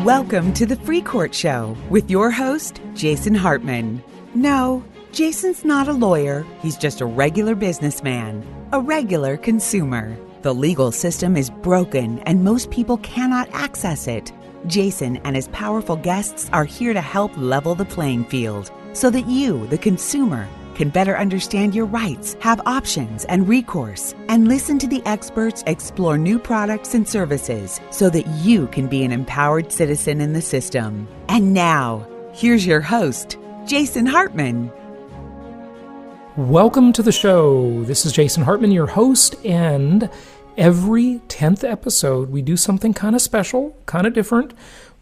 Welcome to the Free Court Show with your host, Jason Hartman. No, Jason's not a lawyer. He's just a regular businessman, a regular consumer. The legal system is broken and most people cannot access it. Jason and his powerful guests are here to help level the playing field so that you, the consumer, can better understand your rights, have options and recourse, and listen to the experts explore new products and services so that you can be an empowered citizen in the system. And now, here's your host, Jason Hartman. Welcome to the show. This is Jason Hartman, your host, and every 10th episode, we do something kind of special, kind of different.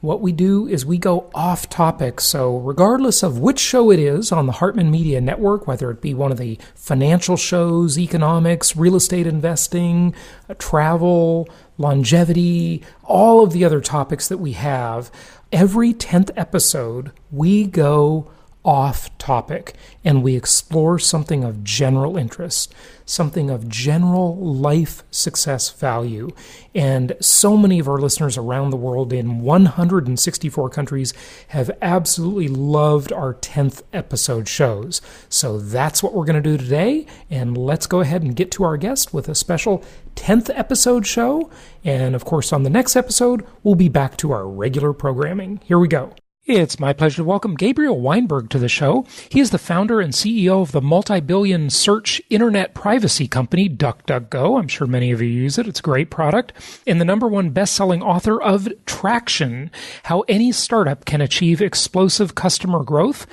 What we do is we go off topic. So regardless of which show it is on the Hartman Media Network, whether it be one of the financial shows, economics, real estate investing, travel, longevity, all of the other topics that we have, every 10th episode, we go off topic and we explore something of general interest, something of general life success value. And so many of our listeners around the world in 164 countries have absolutely loved our 10th episode shows. So that's what we're going to do today. And let's go ahead and get to our guest with a special 10th episode show. And of course, on the next episode, we'll be back to our regular programming. Here we go. It's my pleasure to welcome Gabriel Weinberg to the show. He is the founder and CEO of the multi-billion search internet privacy company, DuckDuckGo. I'm sure many of you use it. It's a great product. And the #1 best-selling author of Traction, How Any Startup Can Achieve Explosive Customer Growth.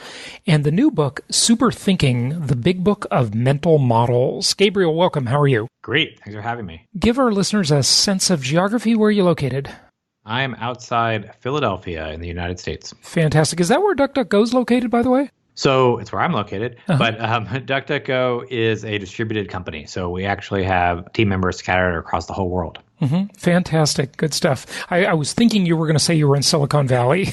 And the new book, Super Thinking, the Big Book of Mental Models. Gabriel, welcome. How are you? Great. Thanks for having me. Give our listeners a sense of geography. Where are you located? I am outside Philadelphia in the United States. Fantastic. Is that where DuckDuckGo is located, by the way? So it's where I'm located, but DuckDuckGo is a distributed company. So we actually have team members scattered across the whole world. Mm-hmm. Fantastic. Good stuff. I was thinking you were going to say you were in Silicon Valley.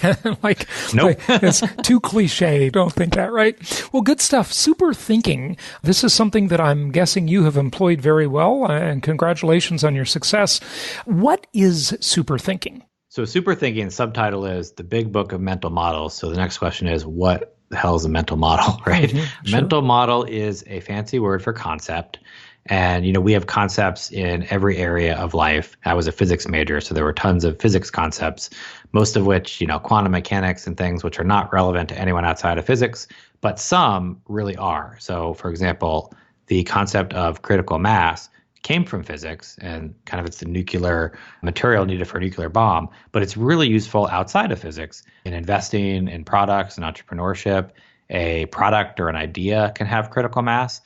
Nope. It's too cliche. Don't think that, right? Well, good stuff. Super thinking. This is something that I'm guessing you have employed very well, and congratulations on your success. What is super thinking? So super thinking, the subtitle is The Big Book of Mental Models. So the next question is, what the hell is a mental model, right? Mm-hmm. Sure. Mental model is a fancy word for concept. And, we have concepts in every area of life. I was a physics major, so there were tons of physics concepts, most of which, quantum mechanics and things which are not relevant to anyone outside of physics, but some really are. So, for example, the concept of critical mass came from physics, and kind of it's the nuclear material needed for a nuclear bomb, but it's really useful outside of physics in investing in products and entrepreneurship. A product or an idea can have critical mass.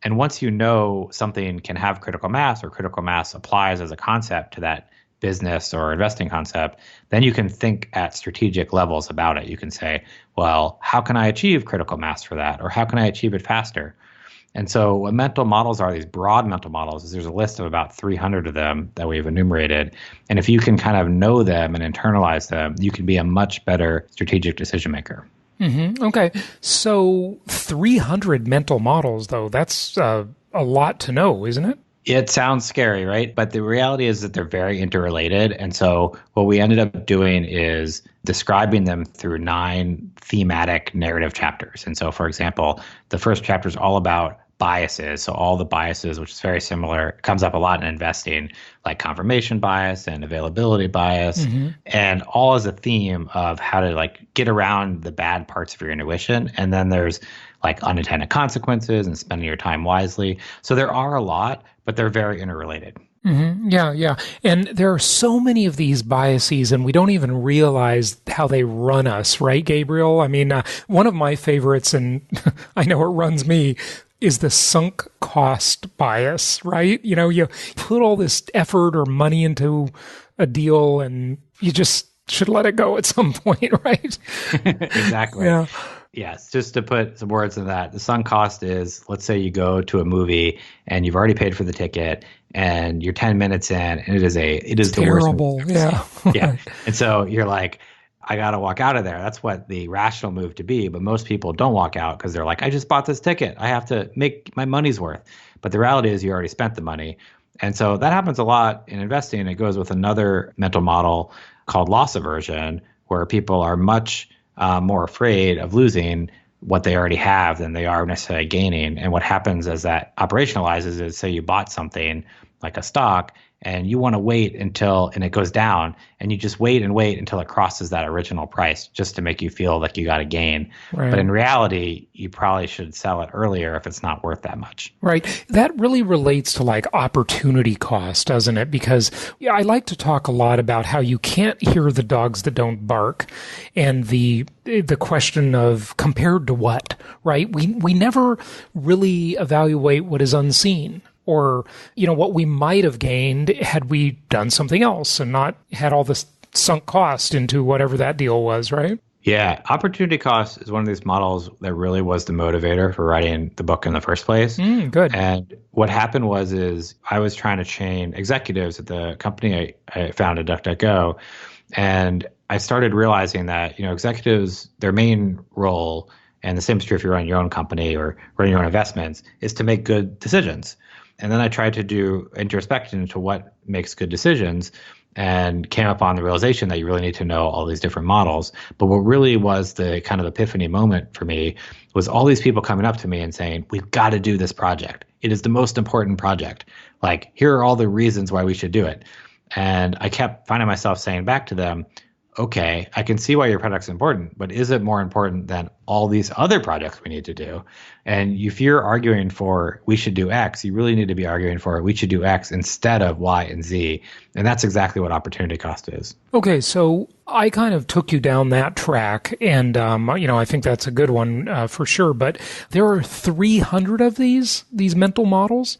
And once you know something can have critical mass, or critical mass applies as a concept to that business or investing concept, then you can think at strategic levels about it. You can say, well, how can I achieve critical mass for that? Or how can I achieve it faster? And so what mental models are, these broad mental models, is there's a list of about 300 of them that we've enumerated. And if you can kind of know them and internalize them, you can be a much better strategic decision maker. Mm-hmm. Okay. So 300 mental models, though, that's a lot to know, isn't it? It sounds scary, right? But the reality is that they're very interrelated. And so what we ended up doing is describing them through 9 thematic narrative chapters. And so, for example, the first chapter is all about biases. So all the biases, which is very similar, comes up a lot in investing, like confirmation bias and availability bias, and all as a theme of how to get around the bad parts of your intuition. And then there's unintended consequences and spending your time wisely. So there are a lot, but they're very interrelated. Mm-hmm. Yeah. And there are so many of these biases, and we don't even realize how they run us, right, Gabriel? I mean, one of my favorites, and I know it runs me, is the sunk cost bias, right? You put all this effort or money into a deal and you just should let it go at some point, right? Exactly. Yeah. Yes, just to put some words in that, the sunk cost is, let's say you go to a movie and you've already paid for the ticket and you're 10 minutes in and it is terrible. The worst movie. Yeah. Yeah. And so you're like, I got to walk out of there. That's what the rational move to be. But most people don't walk out because they're like, I just bought this ticket. I have to make my money's worth. But the reality is you already spent the money. And so that happens a lot in investing. It goes with another mental model called loss aversion, where people are much more afraid of losing what they already have than they are necessarily gaining. And what happens as that operationalizes is, say you bought something like a stock and you want to wait until, and it goes down, and you just wait and wait until it crosses that original price just to make you feel like you got a gain. Right. But in reality, you probably should sell it earlier if it's not worth that much. Right. That really relates to like opportunity cost, doesn't it? Because I like to talk a lot about how you can't hear the dogs that don't bark, and the question of compared to what, right? We never really evaluate what is unseen, or, what we might have gained had we done something else and not had all this sunk cost into whatever that deal was, right? Yeah. Opportunity cost is one of these models that really was the motivator for writing the book in the first place. Good. And what happened is I was trying to train executives at the company I founded, DuckDuckGo, and I started realizing that, executives, their main role, and the same is true if you're running your own company or running your own investments, is to make good decisions. And then I tried to do introspection into what makes good decisions and came up on the realization that you really need to know all these different models. But what really was the kind of epiphany moment for me was all these people coming up to me and saying, we've got to do this project. It is the most important project. Like, here are all the reasons why we should do it. And I kept finding myself saying back to them, okay, I can see why your product's important, but is it more important than all these other projects we need to do? And if you're arguing for we should do X, you really need to be arguing for we should do X instead of Y and Z. And that's exactly what opportunity cost is. Okay, so I kind of took you down that track, and I think that's a good one for sure. But there are 300 of these mental models.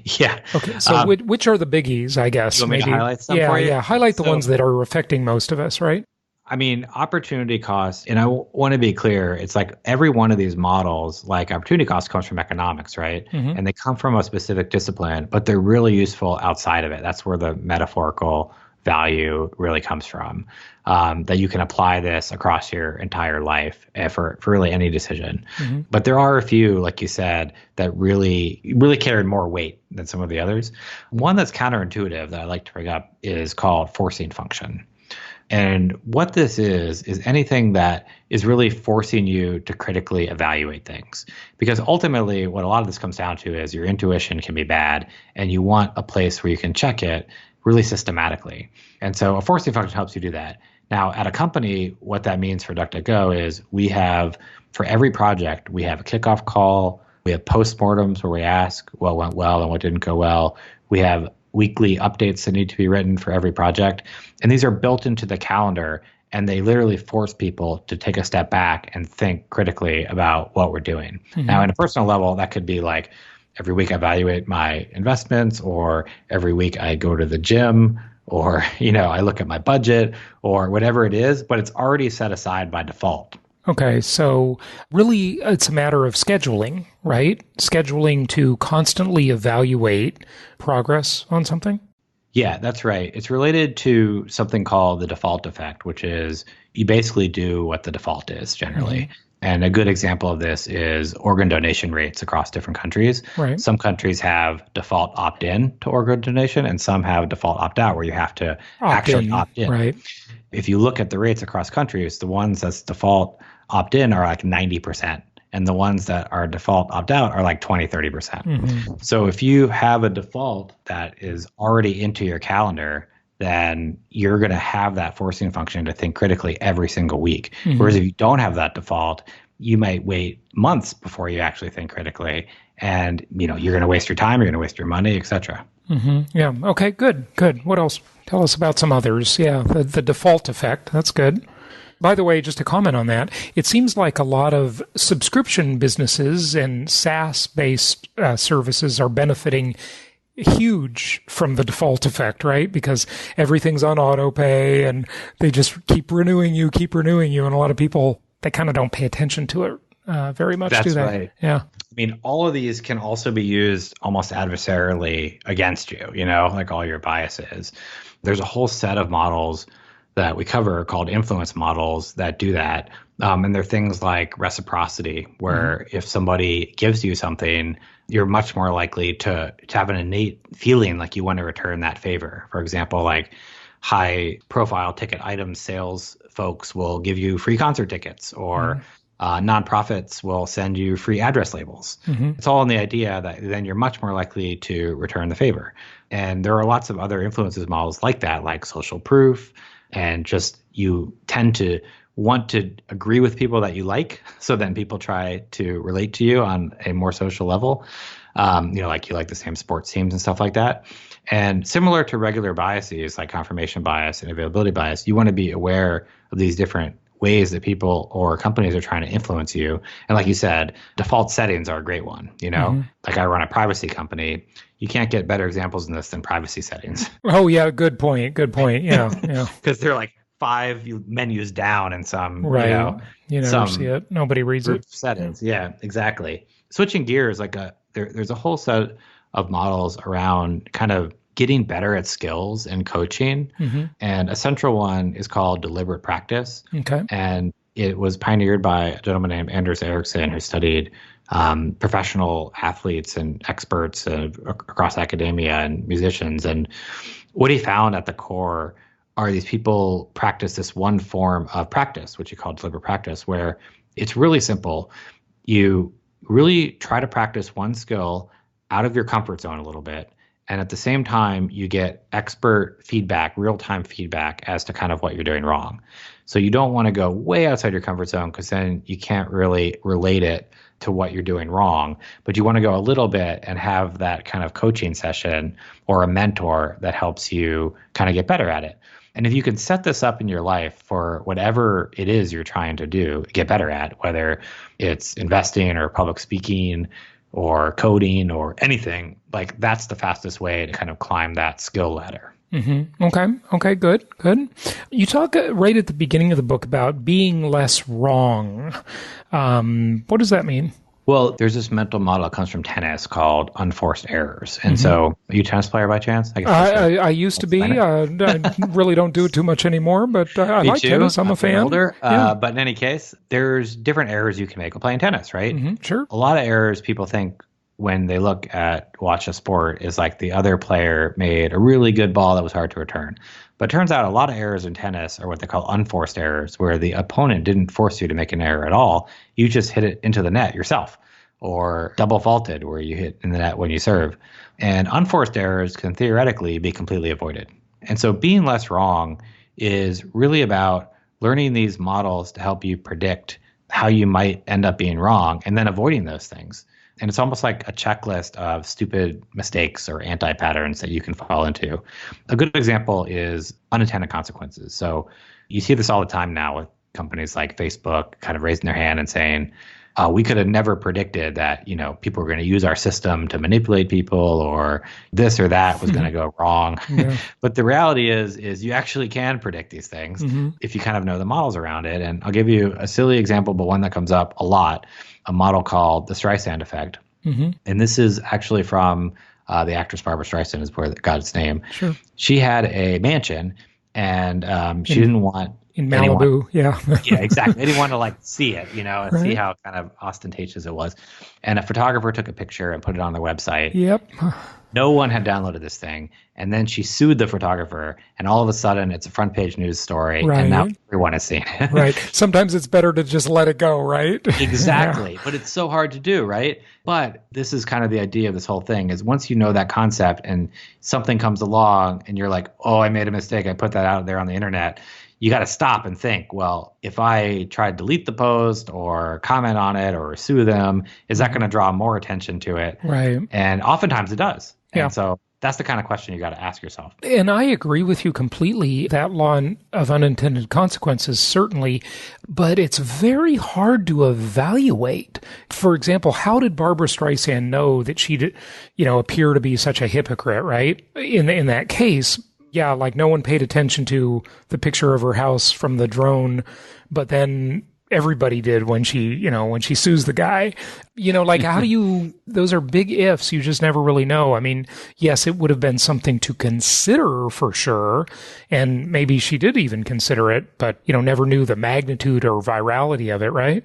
Yeah. Okay, so which are the biggies? I guess you want me to highlight some for you? Yeah, highlight the ones that are affecting most of us, right? I mean, opportunity cost, and I want to be clear, it's like every one of these models, like opportunity cost comes from economics, right? Mm-hmm. And they come from a specific discipline, but they're really useful outside of it. That's where the metaphorical value really comes from, that you can apply this across your entire life for really any decision. Mm-hmm. But there are a few, like you said, that really carry more weight than some of the others. One that's counterintuitive that I like to bring up is called forcing function. And what this is anything that is really forcing you to critically evaluate things. Because ultimately, what a lot of this comes down to is your intuition can be bad, and you want a place where you can check it really systematically. And so a forcing function helps you do that. Now, at a company, what that means for DuckDuckGo is we have, for every project, we have a kickoff call, we have postmortems where we ask what went well and what didn't go well. We have weekly updates that need to be written for every project. And these are built into the calendar, and they literally force people to take a step back and think critically about what we're doing. Mm-hmm. Now, on a personal level, that could be like every week I evaluate my investments, or every week I go to the gym, or, I look at my budget, or whatever it is, but it's already set aside by default. Okay, so really it's a matter of scheduling, right? Scheduling to constantly evaluate progress on something? Yeah, that's right. It's related to something called the default effect, which is you basically do what the default is generally. Mm-hmm. And a good example of this is organ donation rates across different countries. Right. Some countries have default opt-in to organ donation, and some have default opt-out where you have to actually opt in. Right. If you look at the rates across countries, the ones that's default opt-in are like 90%, and the ones that are default opt-out are like 20, 30%. Mm-hmm. So if you have a default that is already into your calendar, then you're going to have that forcing function to think critically every single week. Mm-hmm. Whereas if you don't have that default, you might wait months before you actually think critically. And, you're going to waste your time, you're going to waste your money, et cetera. Mm-hmm. Yeah. Okay, good. What else? Tell us about some others. Yeah, the default effect. That's good. By the way, just to comment on that, it seems like a lot of subscription businesses and SaaS-based services are benefiting huge from the default effect, right? Because everything's on auto pay and they just keep renewing you. And a lot of people, they kind of don't pay attention to it very much, do they? That's right. Yeah. I mean, all of these can also be used almost adversarially against you, like all your biases. There's a whole set of models that we cover called influence models that do that. And they're things like reciprocity, where if somebody gives you something, you're much more likely to have an innate feeling like you want to return that favor. For example, like high profile ticket item sales folks will give you free concert tickets, or nonprofits will send you free address labels. It's all in the idea that then you're much more likely to return the favor. And there are lots of other influences models like that, like social proof, and just you tend to want to agree with people that you like, so then people try to relate to you on a more social level. Like you like the same sports teams and stuff like that. And similar to regular biases like confirmation bias and availability bias, you want to be aware of these different ways that people or companies are trying to influence you. And like you said, default settings are a great one. Like I run a privacy company. You can't get better examples in this than privacy settings. Oh, yeah. Good point. Yeah. Because they're like 5 menus down in some, right. You never see it. Nobody reads it. Settings. Yeah, exactly. Switching gears, like there's a whole set of models around kind of getting better at skills and coaching. And a central one is called deliberate practice. Okay. And it was pioneered by a gentleman named Anders Ericsson, who studied professional athletes and experts across academia and musicians. And what he found at the core are these people practice this one form of practice, which he called deliberate practice, where it's really simple. You really try to practice one skill out of your comfort zone a little bit. And at the same time, you get expert feedback, real-time feedback as to kind of what you're doing wrong. So you don't want to go way outside your comfort zone, because then you can't really relate it to what you're doing wrong. But you want to go a little bit and have that kind of coaching session or a mentor that helps you kind of get better at it. And if you can set this up in your life for whatever it is you're trying to do, get better at, whether it's investing or public speaking or coding or anything, like that's the fastest way to kind of climb that skill ladder. Okay, good. You talk right at the beginning of the book about being less wrong. What does that mean? Well, there's this mental model that comes from tennis called unforced errors. And so, are you a tennis player by chance? I used to be. I really don't do it too much anymore, but I like tennis. I'm a fan. Older, but in any case, there's different errors you can make while playing tennis, right? Sure. A lot of errors people think when they watch a sport is like the other player made a really good ball that was hard to return. But it turns out a lot of errors in tennis are what they call unforced errors, where the opponent didn't force you to make an error at all. You just hit it into the net yourself, or double faulted, where you hit in the net when you serve. And unforced errors can theoretically be completely avoided. And so being less wrong is really about learning these models to help you predict how you might end up being wrong and then avoiding those things. And it's almost like a checklist of stupid mistakes or anti-patterns that you can fall into. A good example is unintended consequences. So you see this all the time now with companies like Facebook kind of raising their hand and saying, we could have never predicted that, people were going to use our system to manipulate people, or this or that was going to go wrong. Yeah. But the reality is you actually can predict these things if you kind of know the models around it. And I'll give you a silly example, but one that comes up a lot, a model called the Streisand effect. And this is actually from the actress Barbara Streisand, is where it got its name. Sure. She had a mansion, and she didn't want in Malibu, yeah, exactly. They didn't want to see it, and see how kind of ostentatious it was. And a photographer took a picture and put it on their website. Yep. No one had downloaded this thing. And then she sued the photographer, and all of a sudden it's a front page news story, and now everyone has seen it. Right. Sometimes it's better to just let it go, right? Exactly. Yeah. But it's so hard to do, right? But this is kind of the idea of this whole thing, is once you know that concept and something comes along and you're like, oh, I made a mistake, I put that out there on the internet, you got to stop and think, well, if I try to delete the post or comment on it or sue them, is that going to draw more attention to it? Right. And oftentimes it does. Yeah. And so that's the kind of question you got to ask yourself. And I agree with you completely. That law of unintended consequences, certainly, but it's very hard to evaluate. For example, how did Barbara Streisand know that she did, appear to be such a hypocrite, right? In that case, yeah, no one paid attention to the picture of her house from the drone, but then everybody did when she sues the guy. How do you, those are big ifs. You just never really know. I mean, yes, it would have been something to consider for sure. And maybe she did even consider it, but, never knew the magnitude or virality of it, right?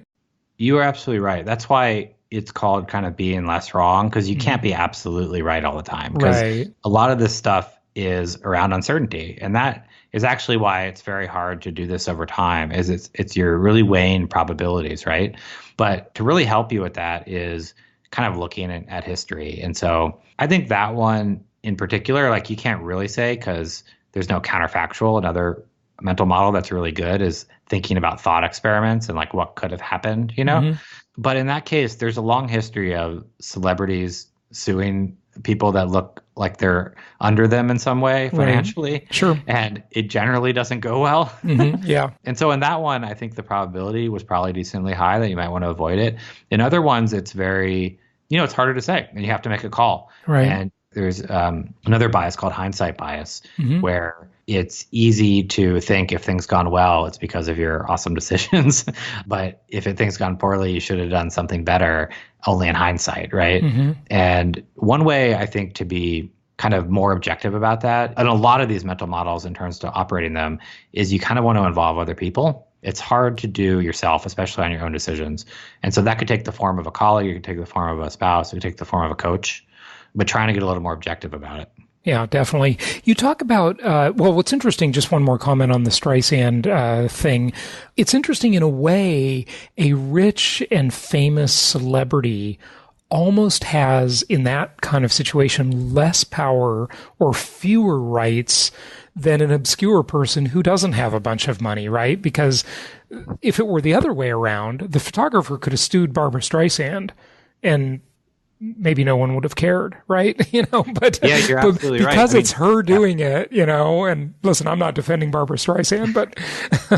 You are absolutely right. That's why it's called kind of being less wrong, because you can't be absolutely right all the time. Because a lot of this stuff is around uncertainty. And that is actually why it's very hard to do this over time, is it's you're really weighing probabilities, right? But to really help you with that is kind of looking at history. And so I think that one in particular, like you can't really say because there's no counterfactual. Another mental model that's really good is thinking about thought experiments and like what could have happened, you know? Mm-hmm. But in that case, there's a long history of celebrities suing people that look like they're under them in some way financially. Right. Sure. And it generally doesn't go well. Mm-hmm. Yeah. And so in that one, I think the probability was probably decently high that you might want to avoid it. In other ones, it's very, it's harder to say and you have to make a call. Right. And there's another bias called hindsight bias, where it's easy to think if things gone well, it's because of your awesome decisions. But if things gone poorly, you should have done something better only in hindsight, right? Mm-hmm. And one way I think to be kind of more objective about that, and a lot of these mental models in terms of operating them, is you kind of want to involve other people. It's hard to do yourself, especially on your own decisions. And so that could take the form of a colleague, it could take the form of a spouse, it could take the form of a coach, but trying to get a little more objective about it. Yeah, definitely. You talk about, what's interesting, just one more comment on the Streisand thing. It's interesting in a way, a rich and famous celebrity almost has, in that kind of situation, less power or fewer rights than an obscure person who doesn't have a bunch of money, right? Because if it were the other way around, the photographer could have sued Barbra Streisand and maybe no one would have cared, right? But yeah, you're absolutely right. Because it's her doing it, and listen, I'm not defending Barbra Streisand, but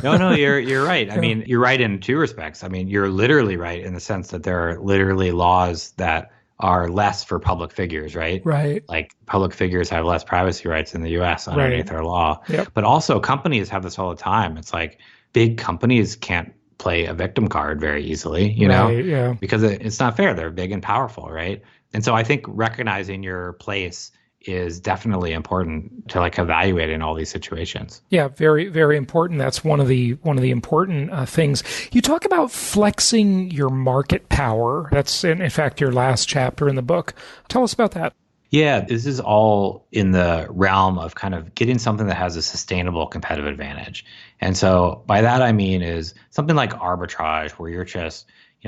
no, you're right. I mean, you're right in two respects. I mean, you're literally right in the sense that there are literally laws that are less for public figures, right? Right. Like public figures have less privacy rights in the U.S. underneath our law. Yep. But also companies have this all the time. It's like big companies can't play a victim card very easily, Yeah. because it's not fair. They're big and powerful, right? And so I think recognizing your place is definitely important to like evaluate in all these situations. Yeah, very, very important. That's one of the important things. You talk about flexing your market power. That's in fact your last chapter in the book. Tell us about that. Yeah, this is all in the realm of kind of getting something that has a sustainable competitive advantage. And so by that, I mean is something like arbitrage, where you're just,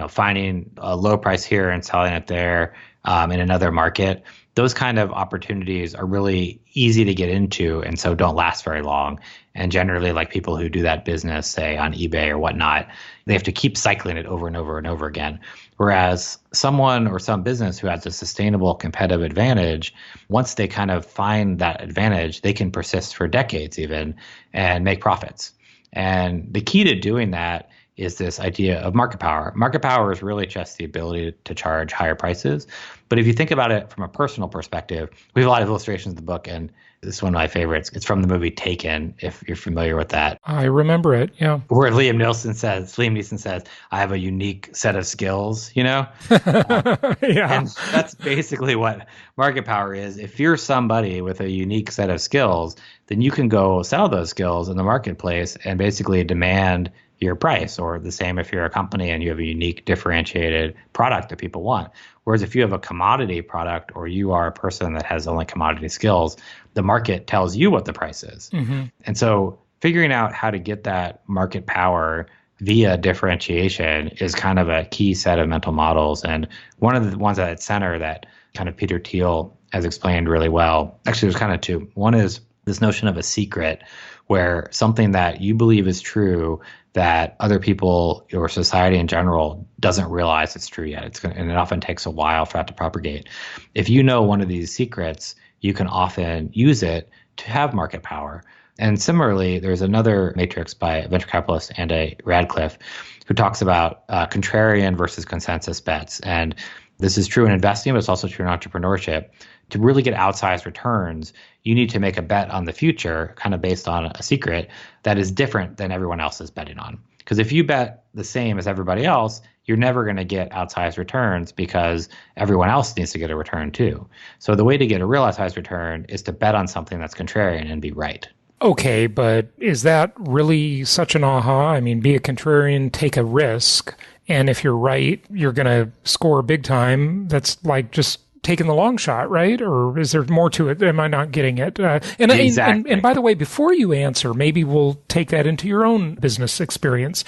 finding a low price here and selling it there in another market. Those kind of opportunities are really easy to get into and so don't last very long. And generally, like people who do that business, say on eBay or whatnot, they have to keep cycling it over and over and over again. Whereas someone or some business who has a sustainable competitive advantage, once they kind of find that advantage, they can persist for decades even and make profits. And the key to doing that is this idea of market power. Market power is really just the ability to charge higher prices. But if you think about it from a personal perspective, we have a lot of illustrations in the book, and this is one of my favorites. It's from the movie Taken, if you're familiar with that. I remember it, yeah. Where Liam Neeson says, I have a unique set of skills, Yeah. And that's basically what market power is. If you're somebody with a unique set of skills, then you can go sell those skills in the marketplace and basically demand your price, or the same if you're a company and you have a unique differentiated product that people want. Whereas if you have a commodity product or you are a person that has only commodity skills, the market tells you what the price is. Mm-hmm. And so figuring out how to get that market power via differentiation is kind of a key set of mental models. And one of the ones at center that kind of Peter Thiel has explained really well, actually there's kind of two. One is this notion of a secret, where something that you believe is true that other people or society in general doesn't realize it's true yet. And it often takes a while for that to propagate. If you know one of these secrets, you can often use it to have market power. And similarly, there's another matrix by a venture capitalist, Andy Radcliffe, who talks about contrarian versus consensus bets. And this is true in investing, but it's also true in entrepreneurship. To really get outsized returns, you need to make a bet on the future, kind of based on a secret that is different than everyone else is betting on. Because if you bet the same as everybody else, you're never going to get outsized returns because everyone else needs to get a return too. So the way to get a real outsized return is to bet on something that's contrarian and be right. Okay, but is that really such an aha? I mean, be a contrarian, take a risk, and if you're right, you're going to score big time. That's like just taking the long shot, right? Or is there more to it? Am I not getting it? Exactly. And by the way, before you answer, maybe we'll take that into your own business experience.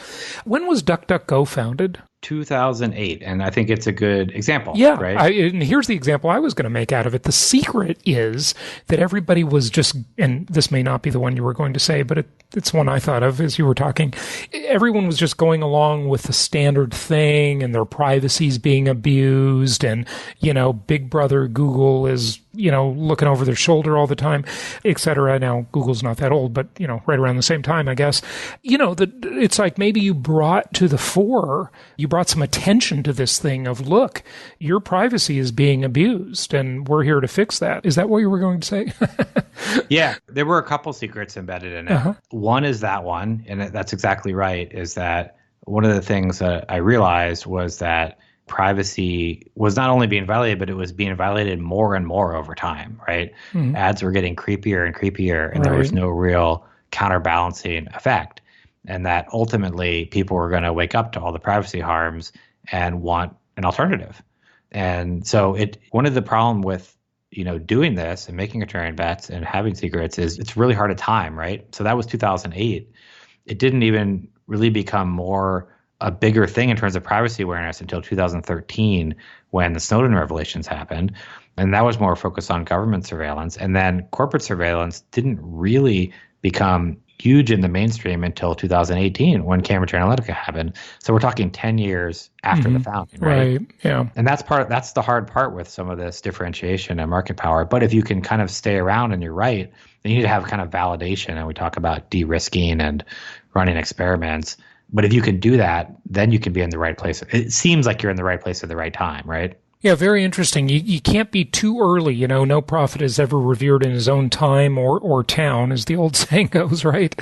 When was DuckDuckGo founded? 2008, and I think it's a good example. Yeah, right? And here's the example I was going to make out of it. The secret is that everybody was just, and this may not be the one you were going to say, but it's one I thought of as you were talking. Everyone was just going along with the standard thing, and their privacy's being abused, and, Big Brother Google is, looking over their shoulder all the time, et cetera. Now, Google's not that old, but, right around the same time, I guess. It's like maybe you brought to the fore, you brought some attention to this thing of, look, your privacy is being abused, and we're here to fix that. Is that what you were going to say? Yeah, there were a couple secrets embedded in it. Uh-huh. One is that one, and that's exactly right, is that one of the things that I realized was that privacy was not only being violated, but it was being violated more and more over time, right? Mm-hmm. Ads were getting creepier and creepier, and there was no real counterbalancing effect. And that ultimately people were going to wake up to all the privacy harms and want an alternative. And so one of the problem with, doing this and making contrarian bets and having secrets is it's really hard to time, right? So that was 2008. It didn't even really become a bigger thing in terms of privacy awareness until 2013 when the Snowden revelations happened. And that was more focused on government surveillance. And then corporate surveillance didn't really become huge in the mainstream until 2018 when Cambridge Analytica happened. So we're talking 10 years after the founding, right? Yeah. And that's the hard part with some of this differentiation and market power. But if you can kind of stay around and you're right, then you need to have kind of validation. And we talk about de-risking and running experiments. But if you can do that, then you can be in the right place. It seems like you're in the right place at the right time, right? Yeah, very interesting. You can't be too early. No prophet is ever revered in his own time or town, as the old saying goes, right?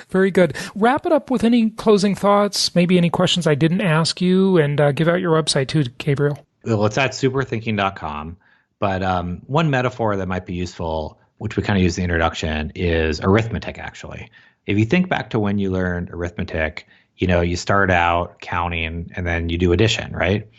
Very good. Wrap it up with any closing thoughts, maybe any questions I didn't ask you, and give out your website too, Gabriel. Well, it's at superthinking.com. But one metaphor that might be useful, which we kind of use in the introduction, is arithmetic, actually. If you think back to when you learned arithmetic, you start out counting and then you do addition, right?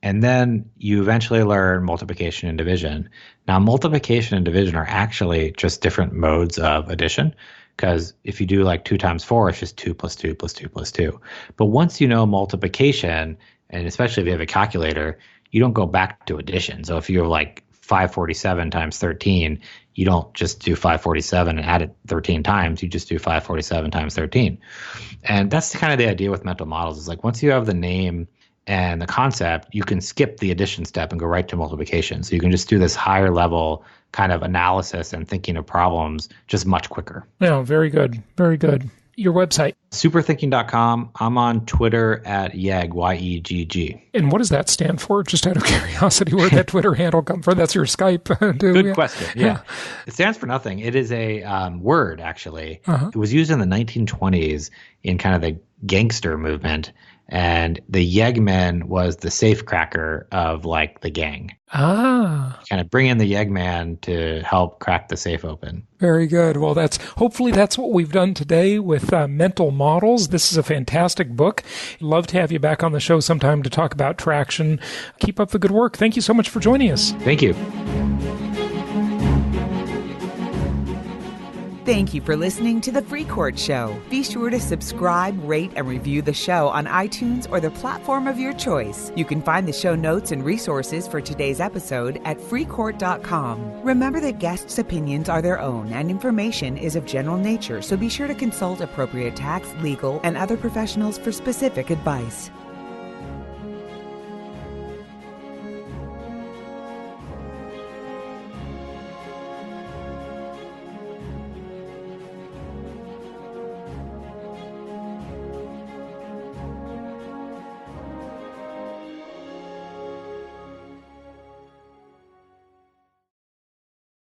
And then you eventually learn multiplication and division. Now, multiplication and division are actually just different modes of addition, because if you do like 2 times 4, it's just 2 plus 2 plus 2 plus 2. But once you know multiplication, and especially if you have a calculator, you don't go back to addition. So if you have like 547 times 13, you don't just do 547 and add it 13 times. You just do 547 times 13. And that's kind of the idea with mental models, is like once you have the name and the concept, you can skip the addition step and go right to multiplication. So you can just do this higher level kind of analysis and thinking of problems just much quicker. Yeah, very good. Very good. Your website? Superthinking.com. I'm on Twitter at YEGG, Y-E-G-G. And what does that stand for? Just out of curiosity, where'd that Twitter handle come from? That's your Skype, too? Good question. Yeah. It stands for nothing. It is a word, actually. Uh-huh. It was used in the 1920s in kind of the gangster movement. And the Yeggman was the safecracker of like the gang. Kind of bring in the Yeggman to help crack the safe open. Very good. Well, hopefully that's what we've done today with mental models. This is a fantastic book. Love to have you back on the show sometime to talk about traction. Keep up the good work. Thank you so much for joining us. Thank you. Thank you for listening to The Free Court Show. Be sure to subscribe, rate, and review the show on iTunes or the platform of your choice. You can find the show notes and resources for today's episode at freecourt.com. Remember that guests' opinions are their own and information is of general nature, so be sure to consult appropriate tax, legal, and other professionals for specific advice.